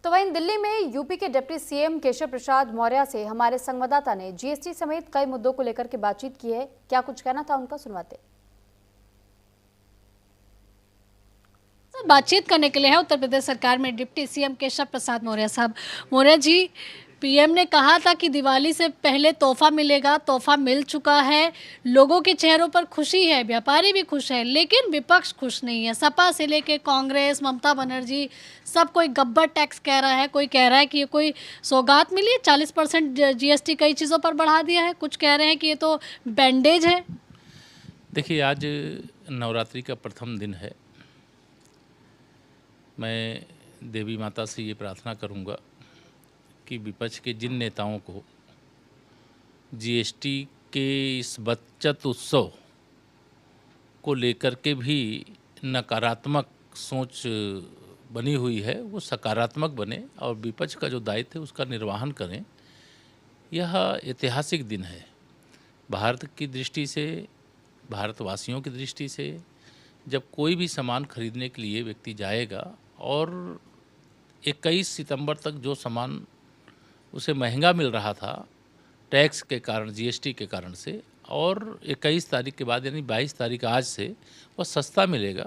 तो वहीं दिल्ली में यूपी के डिप्टी सीएम केशव प्रसाद मौर्य से हमारे संवाददाता ने जीएसटी समेत कई मुद्दों को लेकर के बातचीत की है। क्या कुछ कहना था उनका, सुनवाते। बातचीत करने के लिए है उत्तर प्रदेश सरकार में डिप्टी सीएम केशव प्रसाद मौर्य साहब। मौर्य जी, पीएम ने कहा था कि दिवाली से पहले तोहफा मिलेगा, तोहफा मिल चुका है, लोगों के चेहरों पर खुशी है, व्यापारी भी खुश है, लेकिन विपक्ष खुश नहीं है। सपा से लेके कांग्रेस, ममता बनर्जी, सब कोई गब्बर टैक्स कह रहा है, कोई कह रहा है कि ये कोई सौगात मिली है, 40% जीएसटी कई चीज़ों पर बढ़ा दिया है, कुछ कह रहे हैं कि ये तो बैंडेज है। देखिए, आज नवरात्रि का प्रथम दिन है। मैं देवी माता से ये प्रार्थना करूंगा कि विपक्ष के जिन नेताओं को जीएसटी के इस बचत उत्सव को लेकर के भी नकारात्मक सोच बनी हुई है, वो सकारात्मक बने और विपक्ष का जो दायित्व है उसका निर्वहन करें। यह ऐतिहासिक दिन है भारत की दृष्टि से, भारतवासियों की दृष्टि से। जब कोई भी सामान खरीदने के लिए व्यक्ति जाएगा और 21 सितंबर तक जो सामान उसे महंगा मिल रहा था टैक्स के कारण, जीएसटी के कारण से, और 21 तारीख के बाद यानी 22 तारीख आज से वह सस्ता मिलेगा,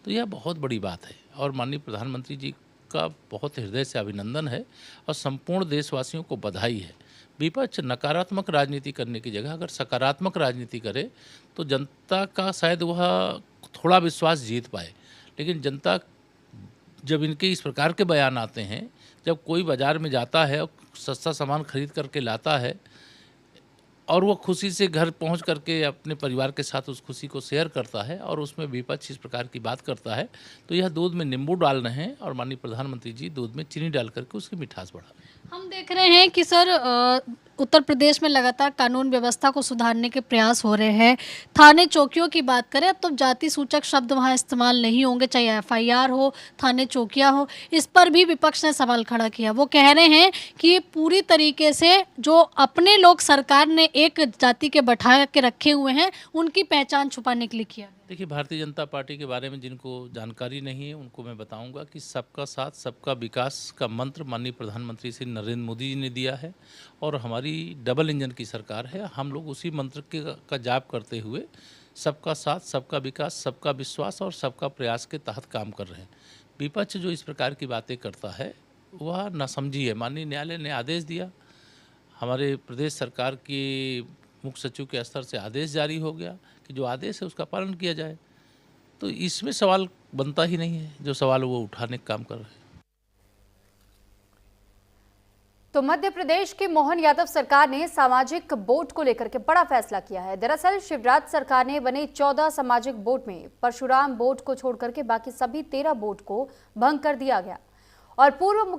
तो यह बहुत बड़ी बात है। और माननीय प्रधानमंत्री जी का बहुत हृदय से अभिनंदन है और संपूर्ण देशवासियों को बधाई है। विपक्ष नकारात्मक राजनीति करने की जगह अगर सकारात्मक राजनीति करे तो जनता का शायद वह थोड़ा विश्वास जीत पाए। लेकिन जनता जब इनके इस प्रकार के बयान आते हैं, जब कोई बाज़ार में जाता है और सस्ता सामान खरीद करके लाता है और वो खुशी से घर पहुंच करके अपने परिवार के साथ उस खुशी को शेयर करता है और उसमें विपक्ष इस प्रकार की बात करता है, तो यह दूध में नींबू डाल रहे हैं और माननीय प्रधानमंत्री जी दूध में चीनी डाल करके उसकी मिठास बढ़ा रहे हैं। हम देख रहे हैं कि सर उत्तर प्रदेश में लगातार कानून व्यवस्था को सुधारने के प्रयास हो रहे हैं। थाने चौकियों की बात करें, अब तो जाति सूचक शब्द वहां इस्तेमाल नहीं होंगे, चाहे एफआईआर हो, थाने चौकियां हो। इस पर भी विपक्ष ने सवाल खड़ा किया। वो कह रहे हैं कि ये पूरी तरीके से जो अपने लोग सरकार ने एक जाति के बैठा के रखे हुए हैं, उनकी पहचान छुपाने के लिए किया। देखिए, भारतीय जनता पार्टी के बारे में जिनको जानकारी नहीं है उनको मैं बताऊंगा कि सबका साथ सबका विकास का मंत्र माननीय प्रधानमंत्री श्री नरेंद्र मोदी जी ने दिया है और हमारी डबल इंजन की सरकार है। हम लोग उसी मंत्र का जाप करते हुए सबका साथ सबका विकास, सबका विश्वास और सबका प्रयास के तहत काम कर रहे हैं। विपक्ष जो इस प्रकार की बातें करता है वह नासमझी है। माननीय न्यायालय ने आदेश दिया, हमारे प्रदेश सरकार की मुख्य सचिव के स्तर से आदेश जारी हो गया कि जो आदेश है उसका पालन किया जाए। तो इसमें सवाल बनता ही नहीं है, जो सवाल वो उठाने का काम कर रहे हैं। तो मध्य प्रदेश की मोहन यादव सरकार ने सामाजिक बोर्ड को लेकर के बड़ा फैसला किया है। दरअसल शिवराज सरकार ने बने 14 सामाजिक बोर्ड में परशुराम बोर्ड को छोड़कर के बाकी सभी 13 बोर्ड को भंग कर दिया गया और पूर्व मुख्य